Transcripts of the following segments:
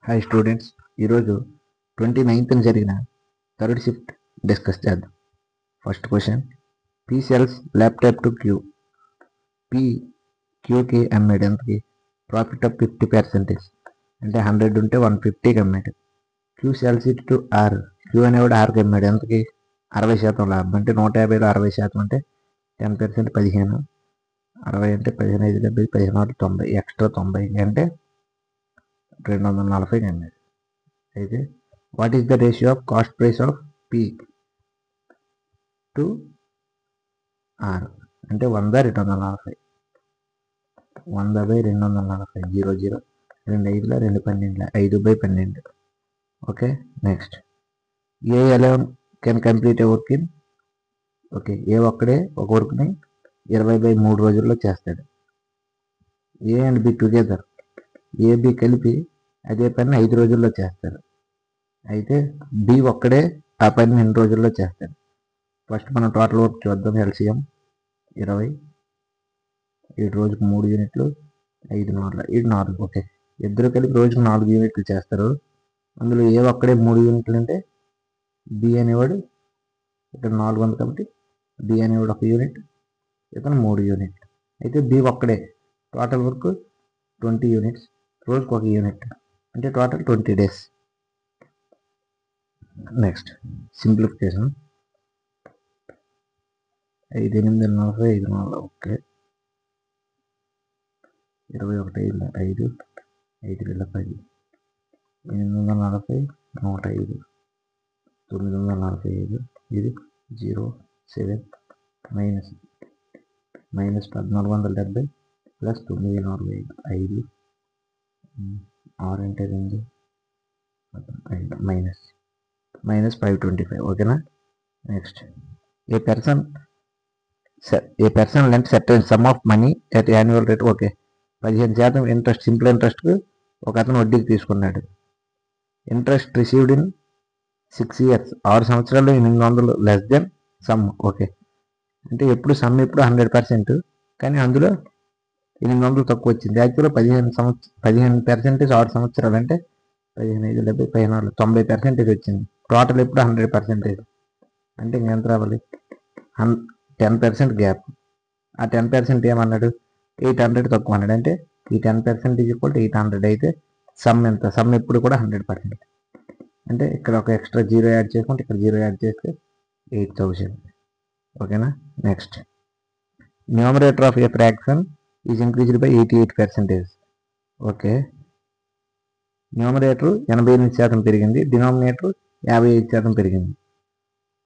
Hi students, ఈరోజు 29th జరిగిన third shift discuss చేద్దాం. First question, P sells laptop to Q. P క్యూకి అమ్మాడు ఎంతకి? ప్రాఫిట్ ఆఫ్ 50%, అంటే 100 ఉంటే 150కి అమ్మాడు. Q sells it to R. Q అనేవాడు ఆర్కి అమ్మాడు ఎంతకి? 60% లాభం, అంటే 150లో 60% అంటే 10% 15, 60 అంటే 15 5 70 15 90, ఎక్స్ట్రా 90 అంటే 240కి అమ్మాడు. అయితే what is the ratio of cost price of P to R, అంటే 100 240, 100/240, 0 0, 2 5 2 12, 5/12. Okay, next, A alone can complete a work in. Okay, A ఒక్కడే ఒక వర్క్ని 20/3 రోజుల్లో చేస్తాడు. A and B together, AB కలిపి అదే పని 5 రోజుల్లో చేస్తారు. అయితే బి ఒక్కడే ఆ పని 2 రోజుల్లో చేస్తాడు. ఫస్ట్ మనం టోటల్ వర్క్ చూద్దాం. ఎల్సిఎం 20, 7 రోజుకు 3 యూనిట్లు, 5 4 ఇది 4. ఓకే, ఇద్దరు కలిపి రోజుకు 4 యూనిట్లు చేస్తారు. అందులో ఏ ఒక్కడే 3 యూనిట్లు అంటే బి అనేవాడు ఇక్కడ 4 ఉంది కాబట్టి బి అనేవాడు 1 యూనిట్, ఇతను 3 యూనిట్లు. అయితే బి ఒక్కడే టోటల్ వర్క్ 20 యూనిట్స్, రోజుకు 1 యూనిట్, అంటే total 20 days. Next, simplification. 5 8 40, 5 4, okay, 21 5 5 10, 840, 105, 945, ఇది 0 7 మైనస్ 1470 ప్లస్ 945, 5 6 అంటే 2 మైనస్ 525. ఓకేనా. Next, a person lent certain sum of money at annual rate. Okay, 15% interest, simple ఇంట్రెస్ట్కు ఒక అతను వడ్డీకి తీసుకున్నాడు. ఇంట్రెస్ట్ రిసీవ్డ్ ఇన్ 6 years, 6 సంవత్సరాలు 800 లెస్ దెన్ సమ్. ఓకే, అంటే ఎప్పుడు సమ్ ఎప్పుడు 100%, కానీ అందులో 800 తక్కువ వచ్చింది. యాక్చువల్గా 15% 6 సంవత్సరాలు అంటే 15 5 70 16 90% వచ్చింది. టోటల్ ఎప్పుడు 100%, అంటే ఇంకెంత రావాలి? 10% గ్యాప్. ఆ 10% ఏమన్నాడు? 800 తక్కువ అన్నాడు. అంటే ఈ 10% ఈక్వల్ టు 800 అయితే సమ్ ఎంత? సమ్ ఎప్పుడు కూడా 100%, అంటే ఇక్కడ ఒక ఎక్స్ట్రా 0 యాడ్ చేసుకుంటే ఇక్కడ 0 యాడ్ చేస్తే 8000. ఓకేనా. Next, numerator of A fraction is increased by 88%. Okay, numerator 88% పెరిగింది, డినామినేటర్ 55% పెరిగింది.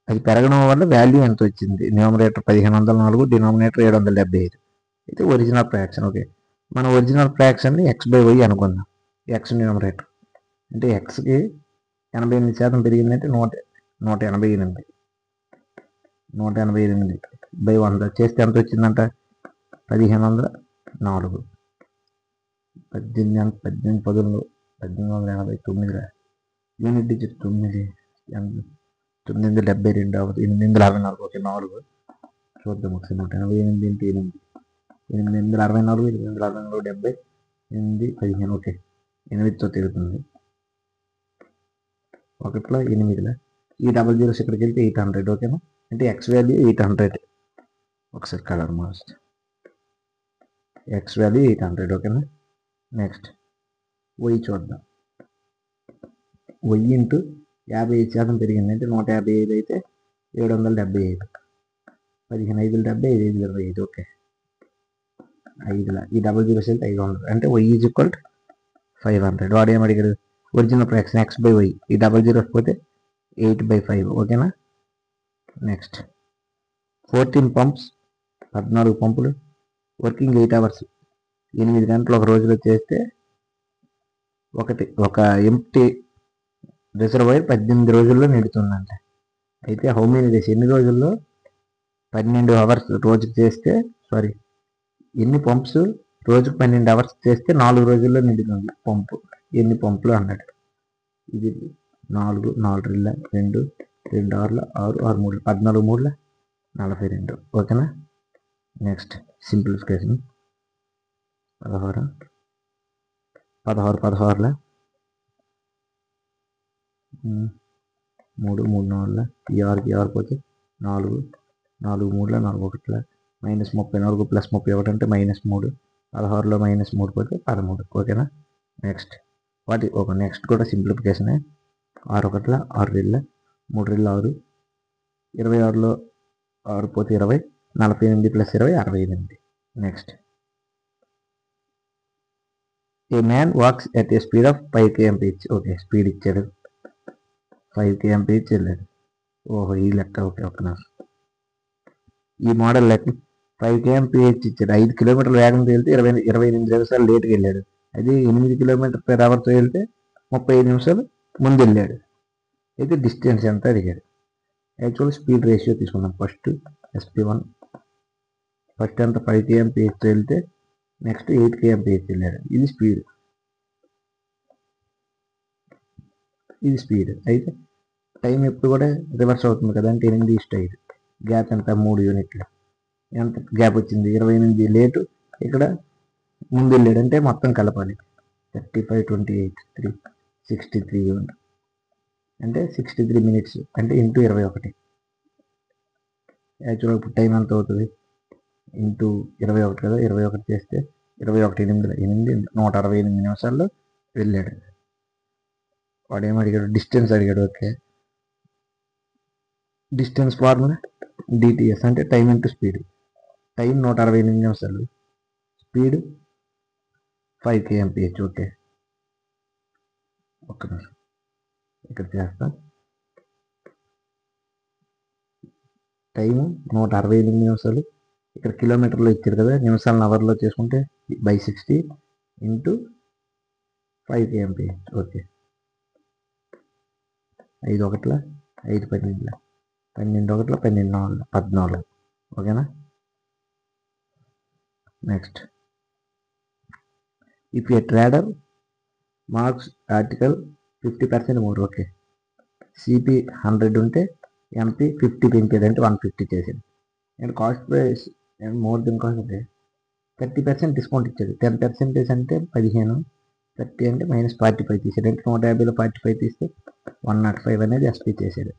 అది పెరగడం వల్ల వాల్యూ ఎంత వచ్చింది? Numerator 1504, denominator 775. అయితే ఒరిజినల్ ఫ్రాక్షన్. ఓకే, మన ఒరిజినల్ ఫ్రాక్షన్ని x/y అనుకుందాం. ఎక్స్ న్యూమరేటర్ అంటే ఎక్స్కి 88% పెరిగిందంటే 188 188/100 చేస్తే ఎంత వచ్చిందంట? 1504, 18 యూనిట్ డిజిట్ 9 972 అవుతుంది, 864. ఓకే, 4 చూద్దాం ఒకసారి. 188 × 8 864, 864 70 8 15. ఓకే, 8తో తిరుగుతుంది, 1లో 8. ఈ డబల్ జీరోస్ ఇక్కడికి వెళ్తే 800. ఓకేనా, అంటే ఎక్స్ వాల్యూ 800. ఒకసారి కలర్ మార్చ్, ఎక్స్ వాల్యూ 800. ఓకేనా. నెక్స్ట్, వై చూద్దాం. వై ఇంటూ 55% పెరిగింది, అంటే 155 అయితే 775, 15 5 70 5 5 25. ఓకే, 5 ఈ డబల్ జీరోస్ వెళ్తే 500, అంటే వై ఈజ్ ఈక్వల్ 500. వాడు ఏమడిగాడు? Original fraction x/y. ఈ డబల్ జీరోస్ పోతే 8/5. ఓకేనా. నెక్స్ట్, 14 పంప్స్, 14 పంపులు, వర్కింగ్ 8 hours, 8 గంటలు ఒక రోజులో చేస్తే ఒక ఎంప్టీ రిజర్వాయర్ 18 రోజుల్లో నిండుతుందంట. అయితే హౌ మెనీ డేస్, ఎన్ని రోజుల్లో? 12 hours రోజుకి చేస్తే, ఎన్ని పంప్స్ రోజుకు 12 hours చేస్తే 4 రోజుల్లో నిండుతుంది పంపు. ఎన్ని పంపులు అన్నాడు. ఇది 4 4 2 2 6 6 6 3 14 3 42. ఓకేనా. Next, simplification. 16 16 16 3 3 4 ఈ 6కి 6 పోతే 4 4 3 4 1 -34 ప్లస్ 31 అంటే -3 16లో -3 పోతే 13 ఓకేనా. నెక్స్ట్ నెక్స్ట్ కూడా సింప్లిఫికేషనే. 6 1 6 2 3 2 6 26లో 6 పోతే 20 48 plus 20 68. Next A man walks at a speed of 5 km/h. Okay speed ఇచ్చాడు 5 km/h వెళ్ళాడు. ఓహో ఈ లెక్క ఓకే ఈ మోడల్ లెక్క 5 km/h ఇచ్చాడు. 5 కిలోమీటర్ల వేగంతో వెళ్తే 28 నిమిషాలు లేట్కి వెళ్ళాడు. అది 8 km/hతో వెళ్తే 35 నిమిషాలు ముందు వెళ్ళాడు. అయితే డిస్టెన్స్ ఎంత అడిగాడు. యాక్చువల్ స్పీడ్ రేషియో తీసుకున్నాం. ఫస్ట్ SP1 ఫస్ట్ ఎంత 5 km/hతో వెళ్తే నెక్స్ట్ 8 km/h వెళ్ళాడు. ఇది స్పీడ్. అయితే టైం ఎప్పుడు కూడా రివర్స్ అవుతుంది కదా, అంటే 8:5 గ్యాప్ ఎంత 3 యూనిట్లు. ఎంత గ్యాప్ వచ్చింది 28 లేటు, ఇక్కడ ముందు వెళ్ళాడు అంటే మొత్తం కలపాలి 35 28 3 63 యూనిట్ అంటే 63 మినిట్స్ అంటే ఇంటూ 21. యాక్చువల్గా ఇప్పుడు టైం ఎంత అవుతుంది ఇంటూ 21 కదా, 21 చేస్తే 21 8 168 నిమిషాల్లో వెళ్ళాడు. వాడు ఏమడిగాడు డిస్టెన్స్ అడిగాడు. ఓకే డిస్టెన్స్ ఫార్ములా DTS అంటే టైం ఇంటూ స్పీడ్. టైం 168 నిమిషాలు, స్పీడ్ 5 km/h. ఓకే ఒక్క నిమిషం ఇక్కడ చేస్తా. టైము 168 నిమిషాలు, ఇక్కడ కిలోమీటర్లో ఇచ్చారు కదా, నిమిషాలను అవర్లో చేసుకుంటే /60 ఇంటూ 5 km/h. ఓకే 5 1 5 12 12 1 12 14 ఓకేనా. Next if A trader marks article 50% more. Okay CP 100 ఉంటే MP 50 పెంచాడు అంటే 150 చేసాడు. And cost price more than cost అంటే 30% డిస్కౌంట్ ఇచ్చాడు. 10% అంటే 15, 30 అంటే -45 తీసాడు. అంటే 150లో 45 తీస్తే 105 అనేది SP చేసాడు.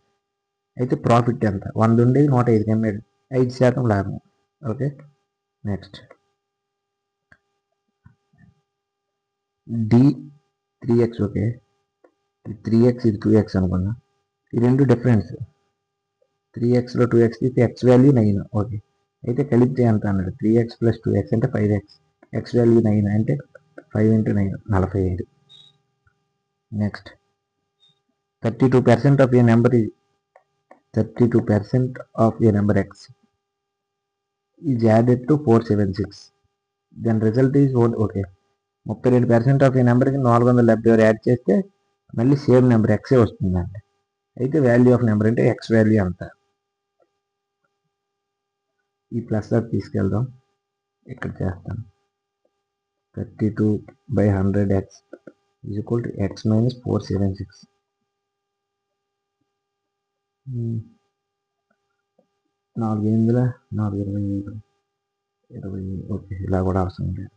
అయితే ప్రాఫిట్ ఎంత 100 ఉండేది 105 అమ్మాడు, 5% లాభం. Okay next D3x. Okay 3x ఇది 2x అనుకున్నా. ఈ రెండు డిఫరెన్స్ 3xలో 2x తీస్తే x వాల్యూ 9. ఓకే అయితే కలిపితే ఎంత అన్నాడు 3x + 2x అంటే 5x, x వాల్యూ 9 అంటే 5 × 9 45. Next 32% of a number 32% of a number x is added to 476 then result is okay 32% of a నెంబర్కి 476 యాడ్ చేస్తే మళ్ళీ సేమ్ నెంబర్ ఎక్సే వస్తుందండి. అయితే వాల్యూ ఆఫ్ నెంబర్ అంటే x వాల్యూ అంత. ఈ ప్లస్ అది తీసుకెళ్దాం, ఇక్కడ చేస్తాను. 32/100x is equal to x - 476. 4 8 4 20. Okay ఇలా కూడా అవసరం లేదు.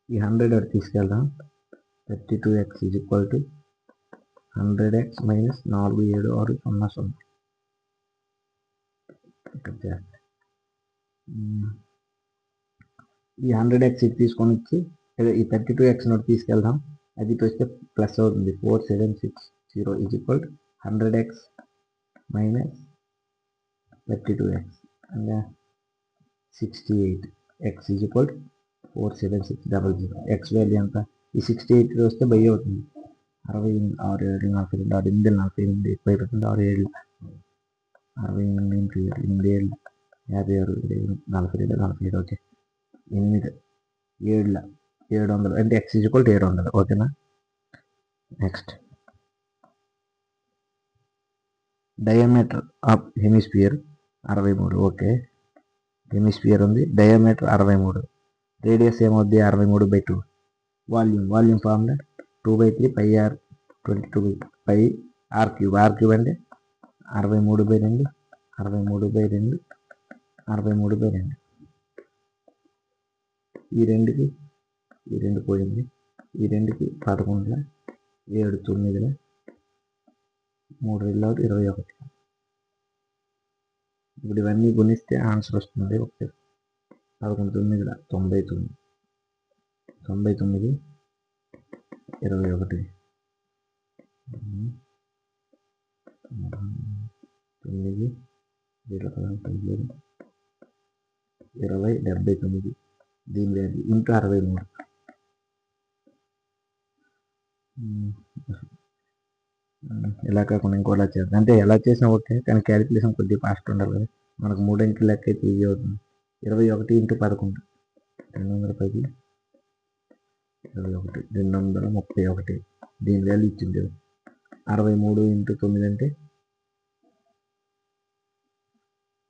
ఈ 100 అది తీసుకెళ్దాం. 32x is equal to 100x - 4 7 6 0 0. ఇక్కడ చేస్తాం. ఈ 100x ఇది తీసుకొని వచ్చి ఈ 32x నోట్ తీసుకెళ్దాం. అది వస్తే ప్లస్ అవుతుంది 4760 is equal to 100x - 32x అంటే 68. x is equal to 47600. x value ఎంత ఈ 68 వస్తే బై అవుతుంది 66 7 42 6 8 48 ఎక్కువ అయిపోతుంది 6 7 68 8 7 56 42 47. ఓకే 8 7 700 అంటే x ఈజ్ ఈక్వల్ టు 700. ఓకేనా. Next diameter of hemisphere 63. Okay hemisphere ఉంది, డయామీటర్ 63, రేడియస్ ఏమవుద్ది 63/2. Volume formula 2/3 πr 22 πr³ r³ అంటే 63/2 63/2 63/2. ఈ 2 పోయింది, ఈ 2కి 11 7 9 3 2 21. ఇప్పుడు ఇవన్నీ గుణిస్తే ఆన్సర్ వస్తుంది. 11 9 99 99 21 9 20 79 దీని వాల్యూ ఇంటూ 63. ఇలా కాకుండా ఇంకోలా చేద్దాం. అంటే ఎలా చేసినా ఓకే, కానీ క్యాలిక్యులేషన్ కొద్దిగా ఫాస్ట్ ఉండాలి కదా. మనకు 3 అంకెల లెక్క అయితే ఈజీ అవుతుంది. 21 ఇంటూ 11 210 21 231. దీని వాల్యూ ఇచ్చింది 63 ఇంటూ 9 అంటే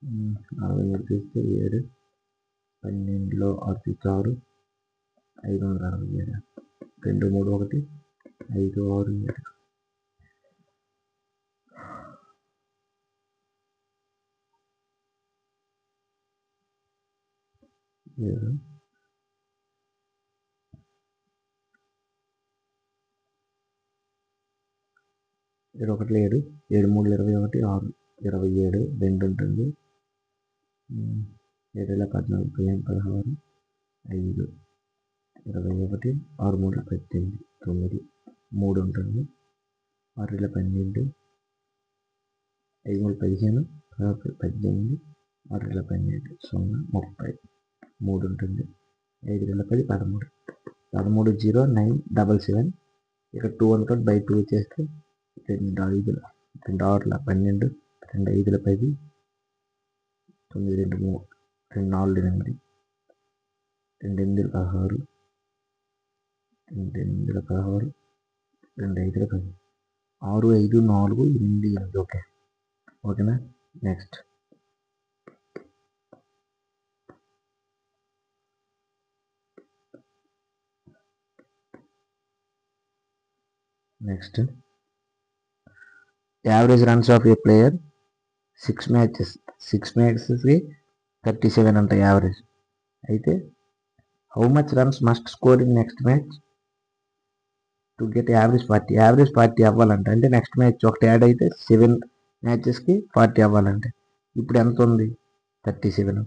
63 తీస్తే 7 12లో 6 6 567 2 3 1 5 6 7. ఇది 1 7 7 3 21 6 27 2 ఉంటుంది. 7 14 16 5 21 6 3 18 9 3 ఉంటుంది. 6 12 5 3 15 18 6 12 0 30 3 ఉంటుంది. 5 10 13 13 0 9 77. ఇక్కడ 2 అనుకోండి, బై 2 చేస్తే 2 5 2 6 12 2 5 10 9 2 3 2 4 8 2 8 16 2 8 16 2 5 10 6 5 4 8 8. ఓకేనా. Next average runs of A player 6 matches 37 అంట యావరేజ్. అయితే how much runs must score in next match to get average 40. Average 40 అవ్వాలంటే, అంటే నెక్స్ట్ మ్యాచ్ ఒకటి యాడ్ అయితే 7 మ్యాచెస్కి 40 అవ్వాలంటే ఇప్పుడు ఎంత ఉంది 37.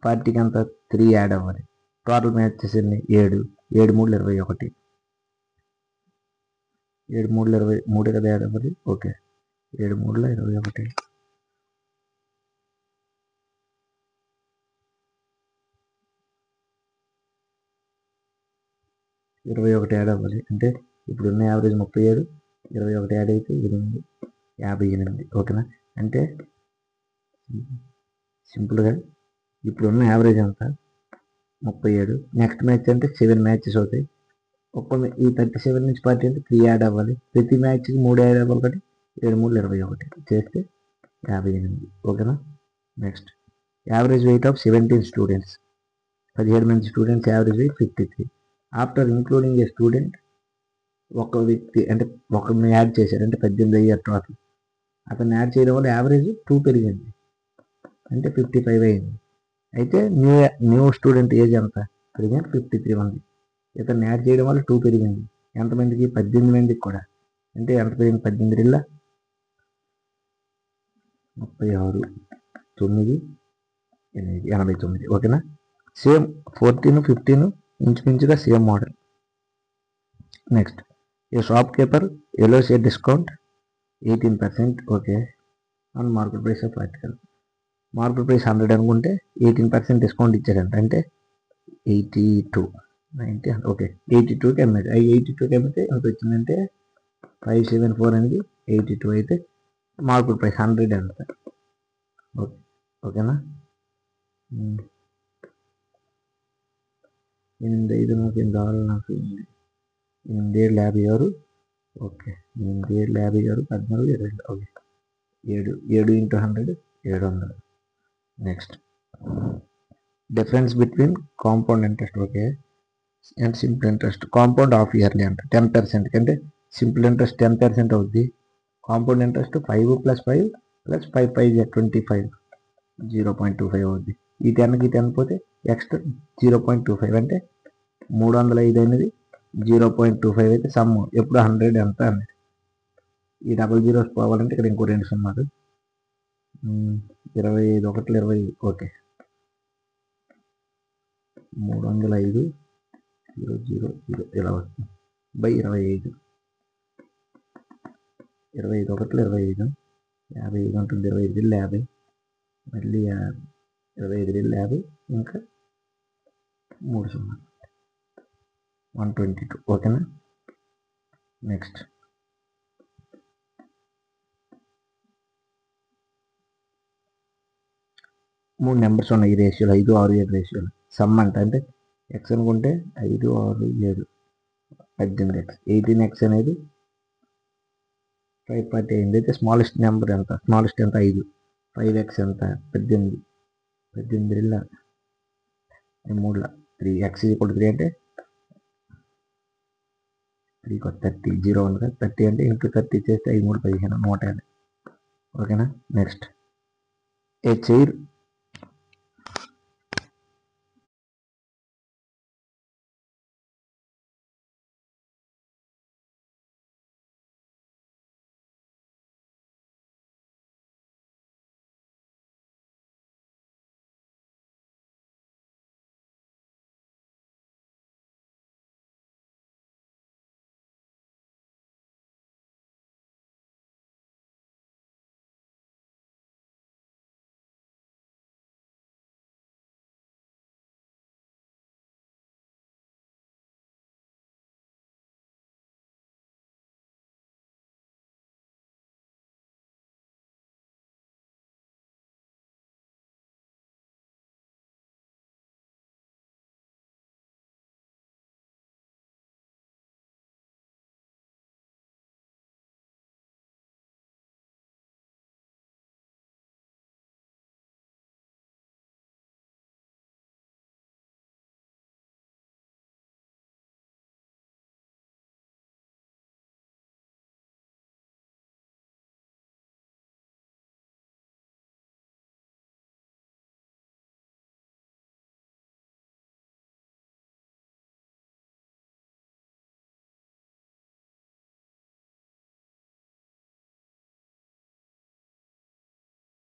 40కి అంత 3 యాడ్ అవ్వాలి. టోటల్ మ్యాచెస్ ఎన్ని 7 7 3 21 7 3 23 కదా యాడ్ అవ్వాలి. ఓకే 7 3 21 21 యాడ్ అవ్వాలి. అంటే ఇప్పుడున్న యావరేజ్ 37 21 యాడ్ అయితే 8 58. ఓకేనా. అంటే సింపుల్గా ఇప్పుడున్న యావరేజ్ అంత 37. నెక్స్ట్ మ్యాచ్ అంటే 7 మ్యాచెస్ అవుతాయి. ఈ 37 నుంచి 40 అంటే 3 యాడ్ అవ్వాలి. ప్రతి మ్యాచ్కి 3 యాడ్ అవ్వాలి. ఒకటి 7 3 21 చేస్తే 58. ఓకేనా. Next average weight of 17 students. 17 మంది students average wait 53. After including a student, ఒక వ్యక్తి అంటే ఒకరిని యాడ్ చేశారు అంటే 18 అయ్యారు టోటల్. అతన్ని యాడ్ చేయడం వల్ల యావరేజ్ 2 పెరిగింది అంటే 55 అయింది. అయితే న్యూ స్టూడెంట్ ఏజ్ ఎంత పెరిగింది 53 ఉంది. ఇతన్ని యాడ్ చేయడం వల్ల 2 పెరిగింది. ఎంతమందికి 18 మందికి కూడా. అంటే ఎంత పెరిగింది 18 36 9 8 89. ఓకేనా. సేమ్ 14 15 ఇంచుమించుగా same model. Next A shop keeper ఎలోస్ a discount 18%. Okay on market price of article. Market price 100 అనుకుంటే 18% డిస్కౌంట్ ఇచ్చారంట. అంటే 82 90. ఓకే 82కి అమ్మాడు. 82కి అమ్మితే ఎంత వచ్చిందంటే 574 అనేది 82 అయితే మార్కెట్ ప్రైస్ 100 ఎంత. ఓకే ఓకేనా. 8 5 నాకు నాకు 8 56. Okay 8 56 14 22. Okay 7 into 100 700. Next difference between compound interest okay and simple interest. Compound half yearly అంట 10%. అంటే సింపుల్ ఇంట్రెస్ట్ 10% అవుద్ది. కాంపౌండ్ ఇంట్రెస్ట్ 5 + 5 + 5 5 25 0.25 అవుద్ది. ఈ 10కి 10 పోతే ఎక్స్ట్రా 0.25 అంటే 305 అనేది 0.25 అయితే సమ్ ఎప్పుడు 100 ఎంత అన్నది. ఈ డబల్ జీరోస్ పోవాలంటే ఇక్కడ ఇంకో 2 సున్నాలు. 25 ఒకట్లు 20 ఓకే 305 000 ఇలా వస్తుంది బై 25. 25 ఒకట్లు 25 55 ఉంటుంది. 25 50 మళ్ళీ 25 50 ఇంకా 3 సున్నాలు 122 ఓకేనా. నెక్స్ట్ 3 నెంబర్స్ ఉన్నాయి ఈ రేషియోలో 5, 6, 7 రేషియోలో. సమ్ అంటే ఎక్స్ అనుకుంటే 5, 6, 7 18x. 18x అనేది 548 అయితే స్మాలెస్ట్ నెంబర్ ఎంత? స్మాలెస్ట్ ఎంత? 5. 5x ఎంత? 18. 18 3 3x = 3 అంటే 3 30 0 ఉంది కదా 30 అంటే ఇంటూ 30 చేస్తే 5 3 15 150. ఓకేనా. నెక్స్ట్ ఏ చైర్